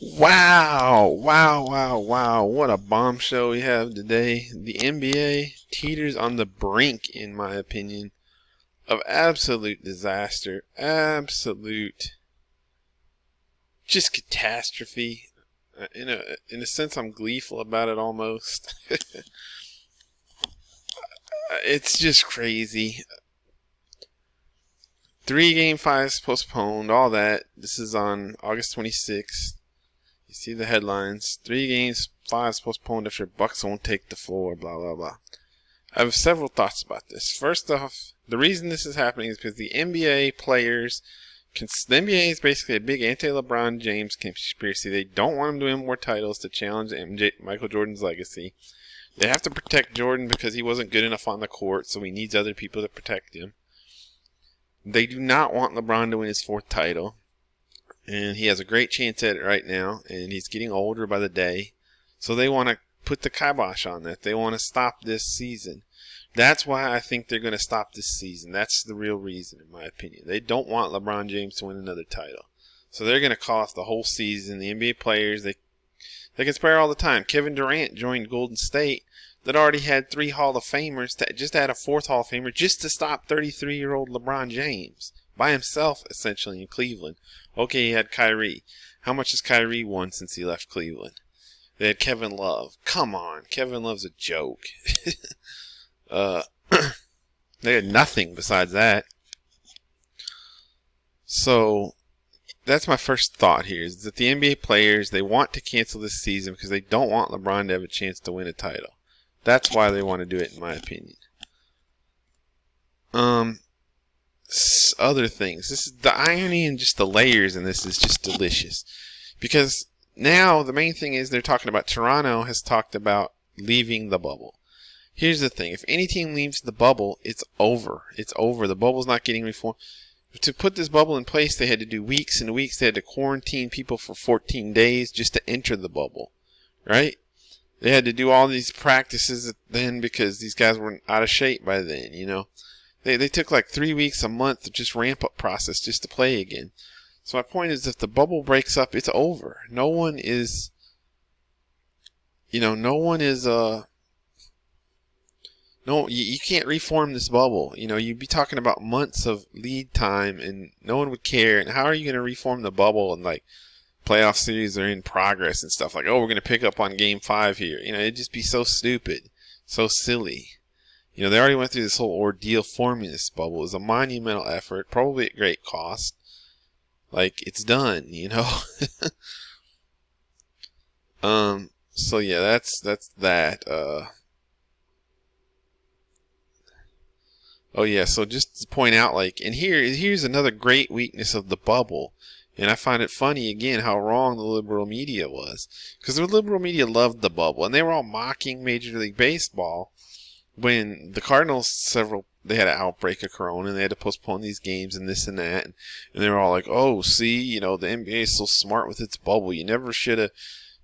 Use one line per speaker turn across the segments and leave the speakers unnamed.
Wow, wow, wow, wow. What a bombshell we have today. The NBA teeters on the brink, in my opinion, of absolute disaster. Absolute just catastrophe. In a sense, I'm gleeful about it almost. It's just crazy. 3 Game 5s postponed, all that. This is on August 26th. You see the headlines. 3 Games 5s postponed after Bucks won't take the floor, blah, blah, blah. I have several thoughts about this. First off, the reason this is happening is because the NBA players, the NBA is basically a big anti-LeBron James conspiracy. They don't want him to win more titles to challenge Michael Jordan's legacy. They have to protect Jordan because he wasn't good enough on the court, so he needs other people to protect him. They do not want LeBron to win his 4th title. And he has a great chance at it right now, and he's getting older by the day. So they want to put the kibosh on that. They want to stop this season. That's why I think they're going to stop this season. That's the real reason, in my opinion. They don't want LeBron James to win another title. So they're going to call off the whole season. The NBA players, they conspire all the time. Kevin Durant joined Golden State that already had 3 Hall of Famers, to just add a 4th Hall of Famer just to stop 33-year-old LeBron James. By himself, essentially, in Cleveland. Okay, he had Kyrie. How much has Kyrie won since he left Cleveland? They had Kevin Love. Come on, Kevin Love's a joke. They had nothing besides that. So, that's my first thought here, is that the NBA players, they want to cancel this season because they don't want LeBron to have a chance to win a title. That's why they want to do it, in my opinion. Other things. This is the irony and just the layers in this is just delicious. Because now the main thing is they're talking about Toronto has talked about leaving the bubble. Here's the thing. If any team leaves the bubble, it's over. It's over. The bubble's not getting reformed. To put this bubble in place, they had to do weeks and weeks. They had to quarantine people for 14 days just to enter the bubble. Right? They had to do all these practices then because these guys were out of shape by then, you know. They took like 3 weeks, a month of just ramp up process just to play again. So my point is, if the bubble breaks up, it's over. No one is, no, you can't reform this bubble. You know, you'd be talking about months of lead time and no one would care. And how are you going to reform the bubble and like playoff series are in progress and stuff like, oh, we're going to pick up on Game 5 here. You know, it'd just be so stupid, so silly. You know, they already went through this whole ordeal forming this bubble. It was a monumental effort, probably at great cost. Like, it's done, you know. So yeah, that's that. Oh yeah, so just to point out, like, and here's another great weakness of the bubble. And I find it funny, again, how wrong the liberal media was. Because the liberal media loved the bubble, and they were all mocking Major League Baseball. When the Cardinals, they had an outbreak of corona and they had to postpone these games and this and that. And they were all like, oh, see, you know, the NBA is so smart with its bubble. You never should have,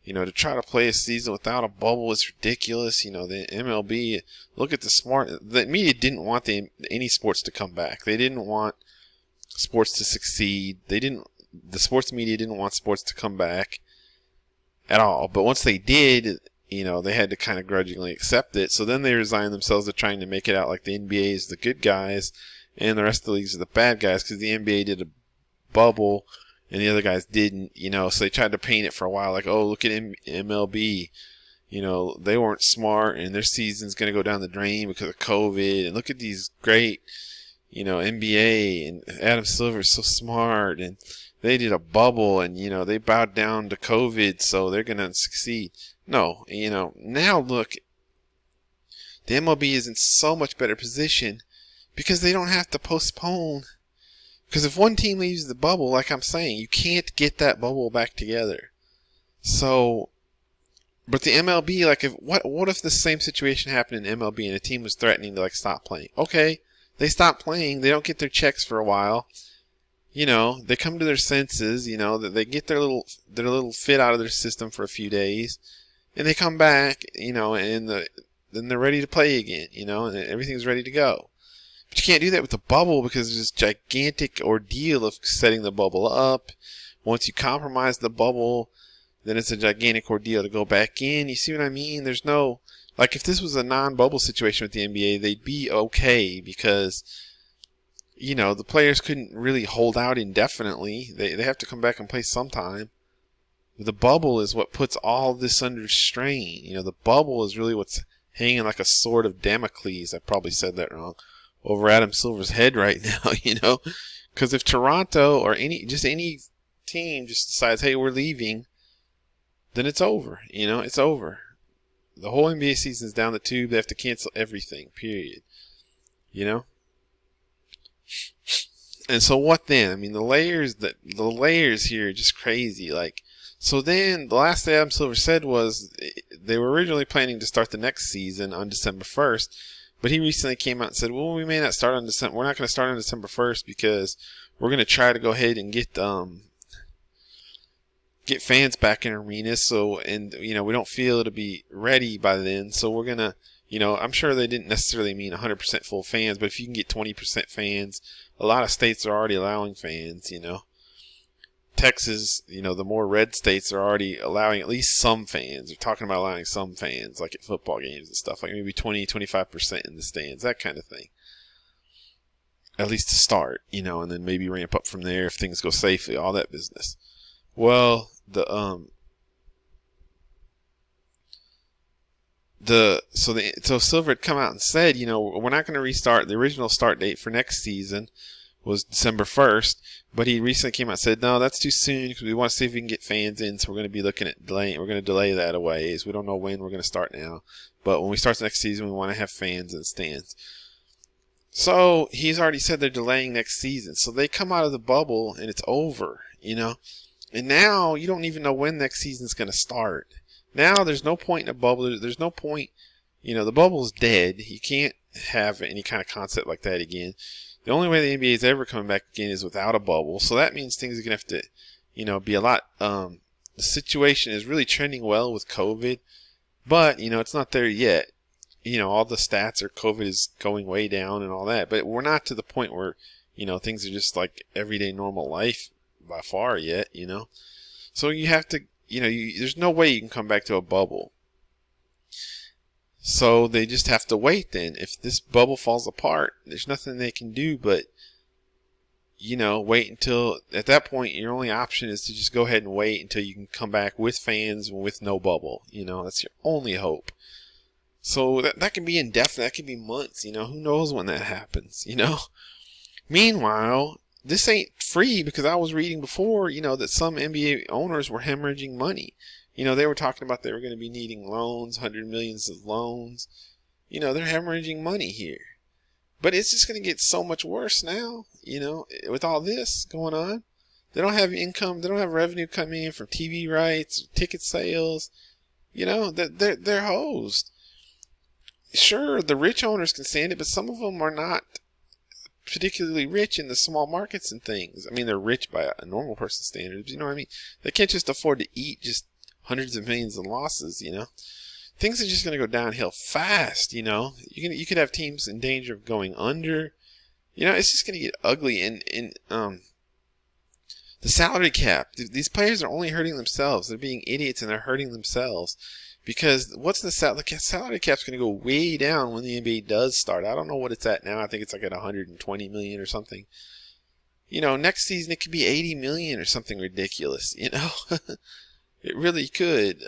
you know, to try to play a season without a bubble is ridiculous. You know, the MLB, look at the media didn't want any sports to come back. They didn't want sports to succeed. The sports media didn't want sports to come back at all. But once they did, you know, they had to kind of grudgingly accept it. So then they resigned themselves to trying to make it out like the NBA is the good guys and the rest of the leagues are the bad guys because the NBA did a bubble and the other guys didn't, you know. So they tried to paint it for a while like, oh, look at MLB. You know, they weren't smart and their season's going to go down the drain because of COVID. And look at these great, you know, NBA and Adam Silver is so smart and they did a bubble and, you know, they bowed down to COVID, so they're going to succeed. No, you know, now look, the MLB is in so much better position because they don't have to postpone. Because if one team leaves the bubble, like I'm saying, you can't get that bubble back together. So, but the MLB, like, what if the same situation happened in MLB and a team was threatening to, like, stop playing? Okay, they stop playing, they don't get their checks for a while. You know, they come to their senses, you know, that they get their little fit out of their system for a few days. And they come back, you know, and then they're ready to play again, you know, and everything's ready to go. But you can't do that with the bubble because there's this gigantic ordeal of setting the bubble up. Once you compromise the bubble, then it's a gigantic ordeal to go back in. You see what I mean? There's no, like, if this was a non-bubble situation with the NBA, they'd be okay because, the players couldn't really hold out indefinitely. They have to come back and play sometime. The bubble is what puts all this under strain. The bubble is really what's hanging like a sword of Damocles. I probably said that wrong. Over Adam Silver's head right now, Because if Toronto or any team just decides, hey, we're leaving, then it's over. It's over. The whole NBA season's down the tube. They have to cancel everything, period. And so what then? I mean, the layers here are just crazy. So then the last thing Adam Silver said was they were originally planning to start the next season on December 1st, but he recently came out and said, well, we may not start on December. We're not going to start on December 1st because we're going to try to go ahead and get fans back in arenas. We don't feel it'll be ready by then. So we're going to, I'm sure they didn't necessarily mean 100% full fans, but if you can get 20% fans, a lot of states are already allowing fans, Texas, the more red states are already allowing at least some fans. They're talking about allowing some fans, like at football games and stuff, like maybe 20-25% in the stands, that kind of thing. At least to start, and then maybe ramp up from there if things go safely, all that business. Well, so Silver had come out and said, we're not going to restart. The original start date for next season was December 1st, but he recently came out and said, no, that's too soon because we want to see if we can get fans in, so we're going to be looking at delaying. We're going to delay that a ways. We don't know when we're going to start now, but when we start the next season, we want to have fans in the stands. So he's already said they're delaying next season. So they come out of the bubble and it's over, and now you don't even know when next season's going to start. Now there's no point in a bubble. There's no point, the bubble's dead. You can't have any kind of concept like that again. The only way the NBA is ever coming back again is without a bubble. So that means things are going to have to, be a lot. The situation is really trending well with COVID, but, it's not there yet. All the stats are COVID is going way down and all that, but we're not to the point where, things are just like everyday normal life by far yet, So you have to, there's no way you can come back to a bubble. So they just have to wait then. If this bubble falls apart, there's nothing they can do but, wait until, at that point, your only option is to just go ahead and wait until you can come back with fans with no bubble. That's your only hope. So that can be indefinite. That can be months, who knows when that happens, Meanwhile, this ain't free because I was reading before, that some NBA owners were hemorrhaging money. They were talking about they were going to be needing loans, 100 millions of loans. They're hemorrhaging money here. But it's just going to get so much worse now, with all this going on. They don't have income. They don't have revenue coming in from TV rights, ticket sales. They're hosed. Sure, the rich owners can stand it, but some of them are not particularly rich in the small markets and things. I mean, they're rich by a normal person's standards. You know what I mean? They can't just afford to eat just hundreds of millions in losses, Things are just going to go downhill fast, You could have teams in danger of going under. It's just going to get ugly. And the salary cap, these players are only hurting themselves. They're being idiots and they're hurting themselves. Because the salary cap's going to go way down when the NBA does start. I don't know what it's at now. I think it's like at 120 million or something. Next season it could be 80 million or something ridiculous, It really could,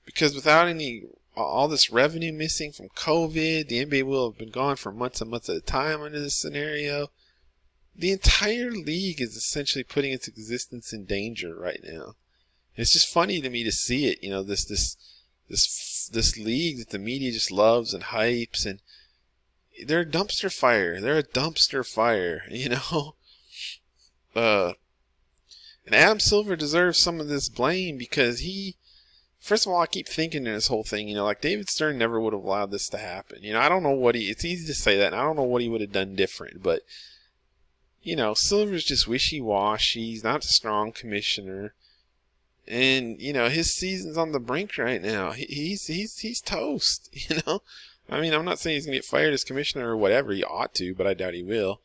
because without all this revenue missing from COVID, the NBA will have been gone for months and months at a time under this scenario. The entire league is essentially putting its existence in danger right now. And it's just funny to me to see it, this league that the media just loves and hypes, and they're a dumpster fire. They're a dumpster fire, And Adam Silver deserves some of this blame because first of all, I keep thinking in this whole thing, like David Stern never would have allowed this to happen. I don't know it's easy to say that, and I don't know what he would have done different, but, Silver's just wishy-washy. He's not a strong commissioner. And, his season's on the brink right now. He's toast, I mean, I'm not saying he's going to get fired as commissioner or whatever. He ought to, but I doubt he will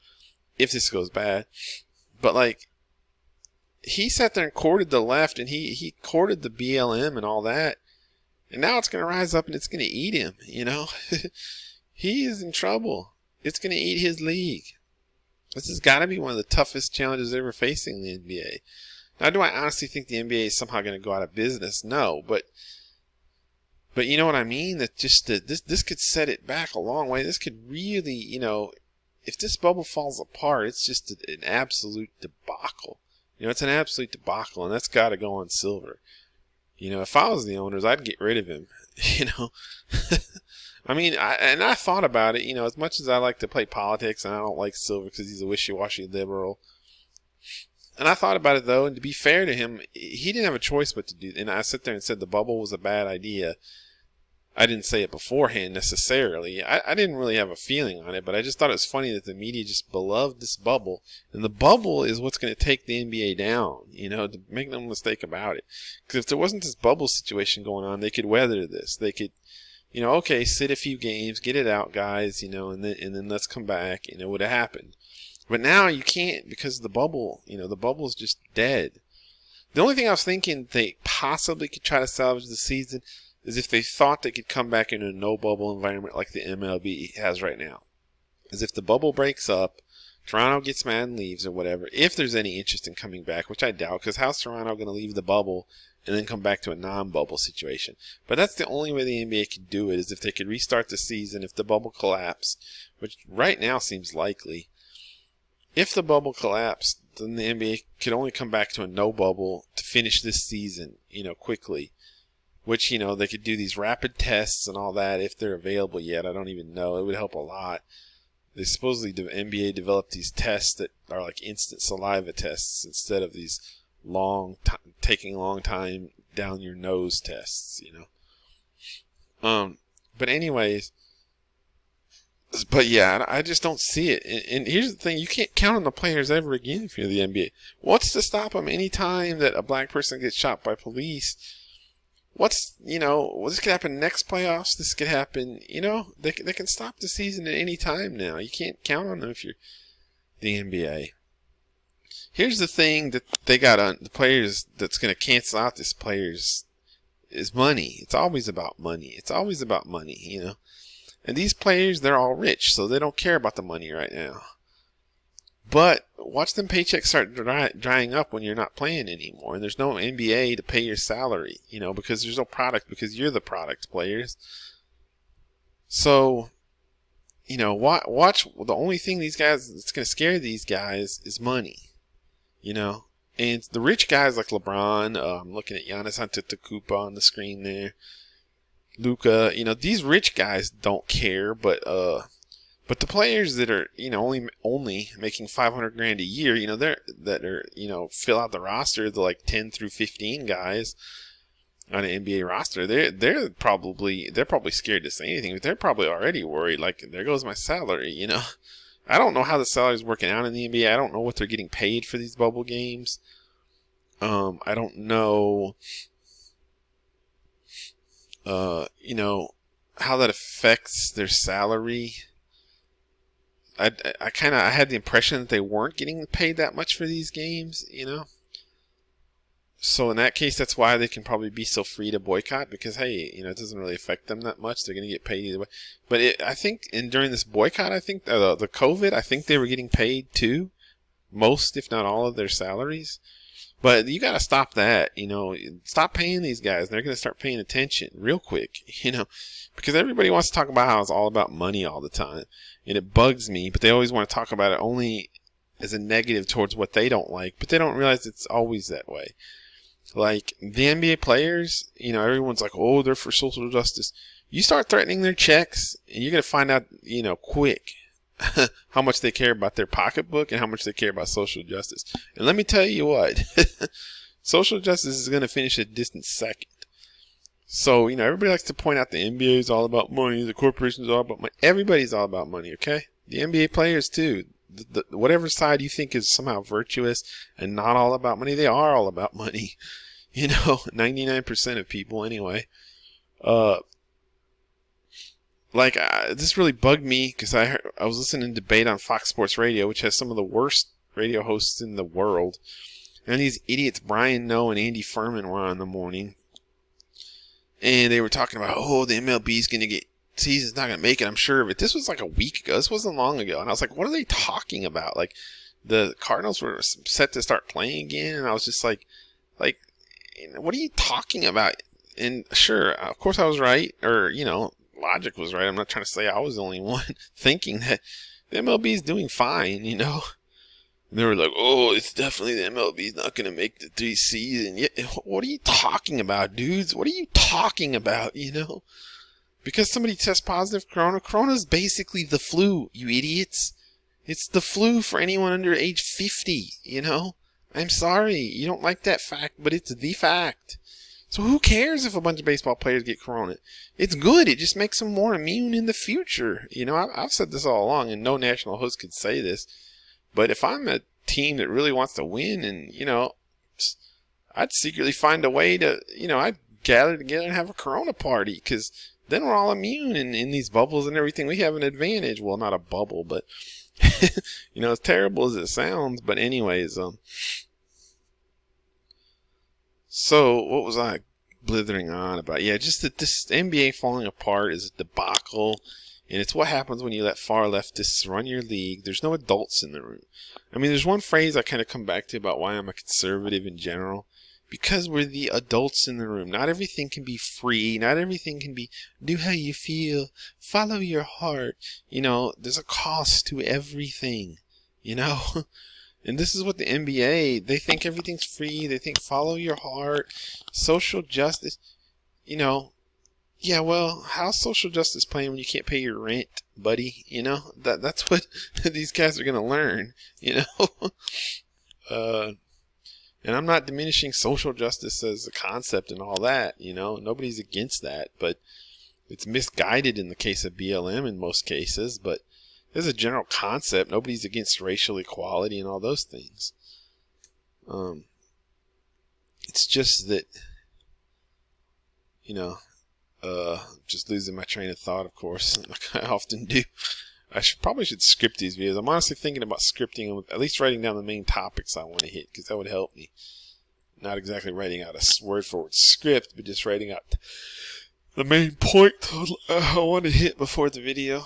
if this goes bad. But, he sat there and courted the left, and he courted the BLM and all that. And now it's going to rise up and it's going to eat him, He is in trouble. It's going to eat his league. This has got to be one of the toughest challenges ever facing the NBA. Now, do I honestly think the NBA is somehow going to go out of business? No, but you know what I mean? That just this could set it back a long way. This could really, if this bubble falls apart, it's just an absolute debacle. It's an absolute debacle, and that's got to go on Silver. If I was the owners, I'd get rid of him. I mean, I thought about it. As much as I like to play politics, and I don't like Silver because he's a wishy-washy liberal. And I thought about it, though, and to be fair to him, he didn't have a choice but to do. And I sat there and said the bubble was a bad idea. I didn't say it beforehand necessarily. I didn't really have a feeling on it, but I just thought it was funny that the media just beloved this bubble. And the bubble is what's going to take the NBA down, to make no mistake about it. Because if there wasn't this bubble situation going on, they could weather this. They could, okay, sit a few games, get it out, guys, and then let's come back, it would have happened. But now you can't because the bubble, the bubble is just dead. The only thing I was thinking they possibly could try to salvage the season is if they thought they could come back in a no-bubble environment like the MLB has right now. As if the bubble breaks up, Toronto gets mad and leaves or whatever, if there's any interest in coming back, which I doubt, because how's Toronto going to leave the bubble and then come back to a non-bubble situation? But that's the only way the NBA could do it, is if they could restart the season, if the bubble collapsed, which right now seems likely. If the bubble collapsed, then the NBA could only come back to a no-bubble to finish this season, quickly. Which, they could do these rapid tests and all that if they're available yet. I don't even know. It would help a lot. They supposedly, the NBA developed these tests that are like instant saliva tests instead of these taking a long time down your nose tests, But anyways, but yeah, I just don't see it. And here's the thing. You can't count on the players ever again if you're the NBA. What's to stop them any time that a black person gets shot by police? This could happen next playoffs. This could happen, they can stop the season at any time now. You can't count on them if you're the NBA. Here's the thing that they got on the players that's going to cancel out this players is money. It's always about money. It's always about money, And these players, they're all rich, so they don't care about the money right now. But watch them paychecks start drying up when you're not playing anymore. And there's no NBA to pay your salary, because there's no product, because you're the product, players. So, watch. The only thing that's going to scare these guys is money, And the rich guys like LeBron, I'm looking at Giannis Antetokounmpo on the screen there. Luka, these rich guys don't care, but the players that are, only making $500,000 a year, fill out the roster, the like 10 through 15 guys on an NBA roster, they're probably scared to say anything, but they're probably already worried. Like, there goes my salary, I don't know how the salary's working out in the NBA. I don't know what they're getting paid for these bubble games. I don't know, how that affects their salary. I had the impression that they weren't getting paid that much for these games, So in that case, that's why they can probably be so free to boycott, because hey, it doesn't really affect them that much. They're going to get paid either way. But I think, during this boycott, I think the COVID, I think they were getting paid too, most if not all of their salaries. But you got to stop that, Stop paying these guys. They're going to start paying attention real quick, because everybody wants to talk about how it's all about money all the time. And it bugs me, but they always want to talk about it only as a negative towards what they don't like. But they don't realize it's always that way. Like, the NBA players, everyone's like, oh, they're for social justice. You start threatening their checks, and you're going to find out, quick how much they care about their pocketbook and how much they care about social justice. And let me tell you what, social justice is going to finish a distant second. So, everybody likes to point out the NBA is all about money, the corporations are all about money. Everybody's all about money, okay? The NBA players, too. Whatever side you think is somehow virtuous and not all about money, they are all about money. 99% of people, anyway. This really bugged me because I was listening to debate on Fox Sports Radio, which has some of the worst radio hosts in the world. And these idiots, Brian Noe and Andy Furman, were on in the morning. And they were talking about, oh, the MLB's going to get, season's not going to make it, I'm sure of it. This was like a week ago. This wasn't long ago. And I was like, what are they talking about? Like, the Cardinals were set to start playing again. And I was just like, what are you talking about? And sure, of course I was right. Or, logic was right. I'm not trying to say I was the only one thinking that the MLB is doing fine, And they were like, oh, it's definitely the MLB's not going to make the 3 season. What are you talking about, dudes? What are you talking about, Because somebody tests positive corona. Corona's basically the flu, you idiots. It's the flu for anyone under age 50, I'm sorry. You don't like that fact, but it's the fact. So who cares if a bunch of baseball players get corona? It's good. It just makes them more immune in the future. I've said this all along, and no national host could say this. But if I'm a team that really wants to win and, I'd secretly find a way to, I'd gather together and have a corona party because then we're all immune and in these bubbles and everything. We have an advantage. Well, not a bubble, but, as terrible as it sounds. But anyways, so what was I blithering on about? Yeah, just that this NBA falling apart is a debacle. And it's what happens when you let far leftists run your league. There's no adults in the room. I mean, there's one phrase I kind of come back to about why I'm a conservative in general. Because we're the adults in the room. Not everything can be free. Not everything can be do how you feel. Follow your heart. There's a cost to everything. And this is what the NBA, they think everything's free. They think follow your heart. Social justice. Yeah, well, how's social justice playing when you can't pay your rent, buddy? That's what these guys are going to learn, And I'm not diminishing social justice as a concept and all that, Nobody's against that, but it's misguided in the case of BLM in most cases. But as a general concept, nobody's against racial equality and all those things. It's just that, just losing my train of thought, of course, like I often do. I probably should script these videos. I'm honestly thinking about scripting them, at least writing down the main topics I want to hit, because that would help me. Not exactly writing out a word-for-word script, but just writing out the main point I want to hit before the video.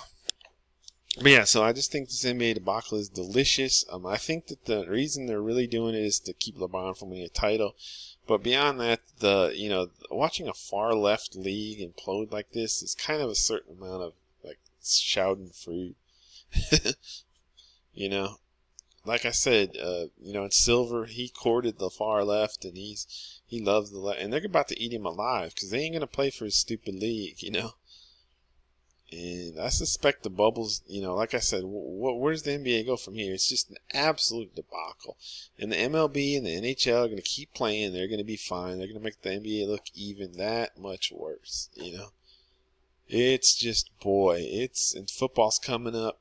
But yeah, so I just think this NBA debacle is delicious. I think that the reason they're really doing it is to keep LeBron from winning a title. But beyond that, watching a far left league implode like this is kind of a certain amount of shouting fruit. Like I said, in Silver, he courted the far left, and he loves the left, and they're about to eat him alive because they ain't gonna play for his stupid league, And I suspect the bubbles, like I said, where's the NBA go from here? It's just an absolute debacle. And the MLB and the NHL are going to keep playing. They're going to be fine. They're going to make the NBA look even that much worse, It's just, and football's coming up.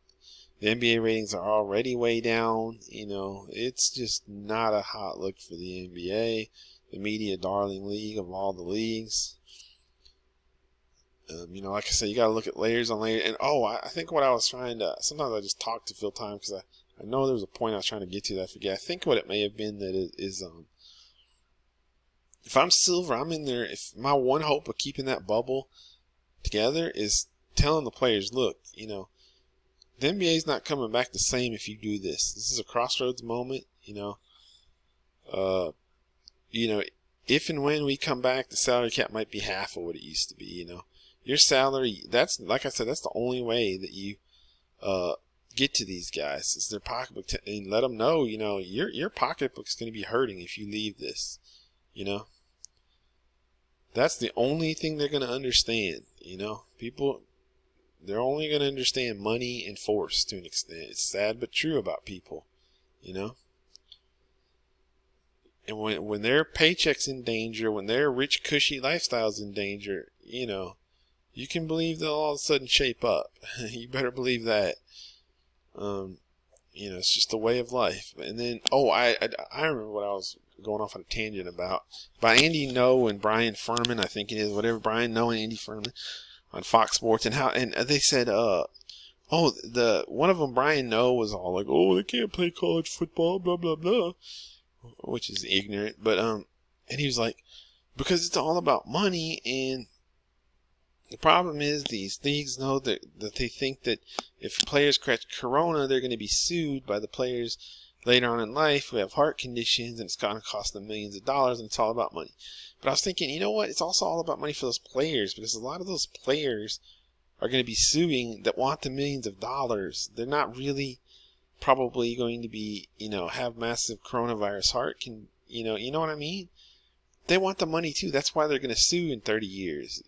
The NBA ratings are already way down. It's just not a hot look for the NBA, the media darling league of all the leagues. Like I said, you got to look at layers on layers. And, I think what I was trying to, sometimes I just talk to fill time because I know there was a point I was trying to get to that I forget. I think what it may have been that it is, if I'm Silver, I'm in there. If my one hope of keeping that bubble together is telling the players, look, the NBA's not coming back the same if you do this. This is a crossroads moment, if and when we come back, the salary cap might be half of what it used to be, Your salary, that's, like I said, that's the only way that you get to these guys is their pocketbook, and let them know, your pocketbook's going to be hurting if you leave this, That's the only thing they're going to understand, People, they're only going to understand money and force to an extent. It's sad but true about people, And when their paycheck's in danger, when their rich, cushy lifestyle's in danger, you can believe they'll all of a sudden shape up. You better believe that. It's just the way of life. And then, I remember what I was going off on a tangent about. By Andy Noe and Brian Furman, I think it is, whatever, Brian Noe and Andy Furman on Fox Sports. And they said, one of them, Brian Noe, was all like, they can't play college football, blah, blah, blah. which is ignorant. But and he was like, because it's all about money, and the problem is these leagues know that they think that if players catch corona, they're going to be sued by the players later on in life who have heart conditions, and it's going to cost them millions of dollars, and it's all about money. But I was thinking, you know what? It's also all about money for those players, because a lot of those players are going to be suing that want the millions of dollars. They're not really probably going to be, have massive coronavirus you know what I mean? They want the money too. That's why they're going to sue in 30 years,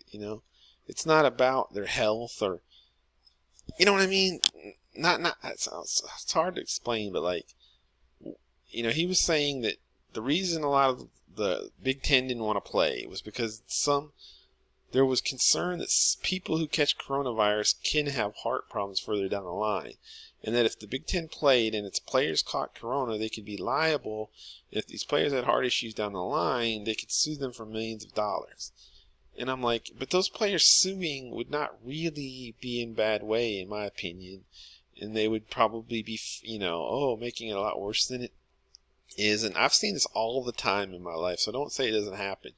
It's not about their health, or, you know what I mean? It's hard to explain, but like, he was saying that the reason a lot of the Big Ten didn't want to play was because there was concern that people who catch coronavirus can have heart problems further down the line. And that if the Big Ten played and its players caught corona, they could be liable. If these players had heart issues down the line, they could sue them for millions of dollars. And I'm like, but those players suing would not really be in bad way, in my opinion. And they would probably be, making it a lot worse than it is. And I've seen this all the time in my life, so don't say it doesn't happen.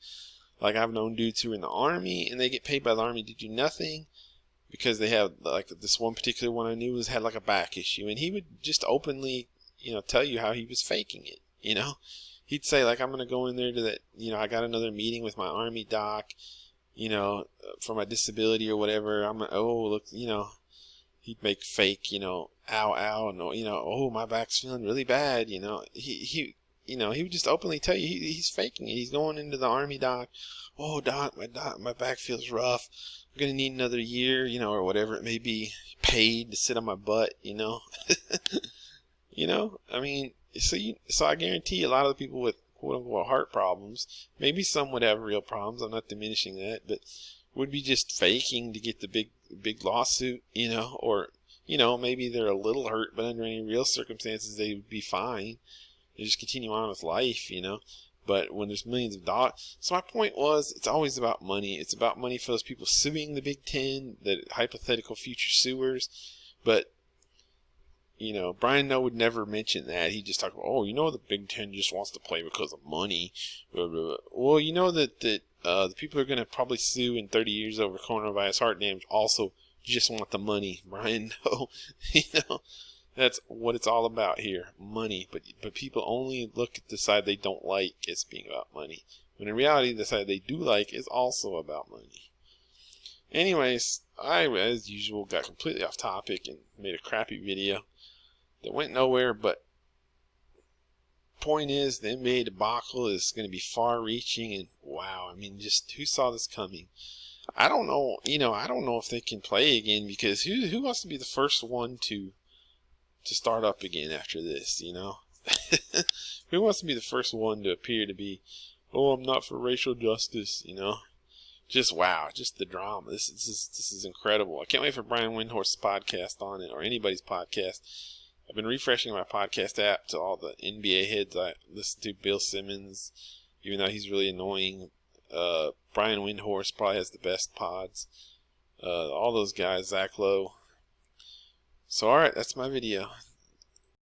Like, I've known dudes who are in the Army, and they get paid by the Army to do nothing because they have, like, this one particular one I knew had, like, a back issue. And he would just openly, tell you how he was faking it, He'd say, like, I'm going to go in there to that, I got another meeting with my Army doc, for my disability or whatever. Look, he'd make fake, ow, ow, and, oh, my back's feeling really bad, He would just openly tell you he's faking it. He's going into the Army doc. Oh, doc, my back feels rough. I'm going to need another year, or whatever it may be, paid to sit on my butt, I mean, so I guarantee a lot of the people with quote unquote heart problems, maybe some would have real problems. I'm not diminishing that, but would be just faking to get the big lawsuit, or, maybe they're a little hurt, but under any real circumstances, they would be fine. They just continue on with life, But when there's millions of dollars. So my point was, it's always about money. It's about money for those people suing the Big Ten, the hypothetical future suers. But, Brian Noe would never mention that. He'd just talk about, the Big Ten just wants to play because of money. Blah, blah, blah. Well, that the people who are going to probably sue in 30 years over coronavirus heart damage also just want the money, Brian Noe. That's what it's all about here, money. But people only look at the side they don't like as being about money. When in reality, the side they do like is also about money. Anyways, I, as usual, got completely off topic and made a crappy video that went nowhere. But point is, the NBA debacle is going to be far-reaching, and wow, I mean, just who saw this coming? I don't know. I don't know if they can play again, because who wants to be the first one to start up again after this, Who wants to be the first one to appear to be, I'm not for racial justice, Just wow, just the drama. This is incredible. I can't wait for Brian Windhorst's podcast on it, or anybody's podcast. I've been refreshing my podcast app to all the NBA heads I listen to. Bill Simmons, even though he's really annoying. Brian Windhorst probably has the best pods. All those guys, Zach Lowe. So, alright, that's my video.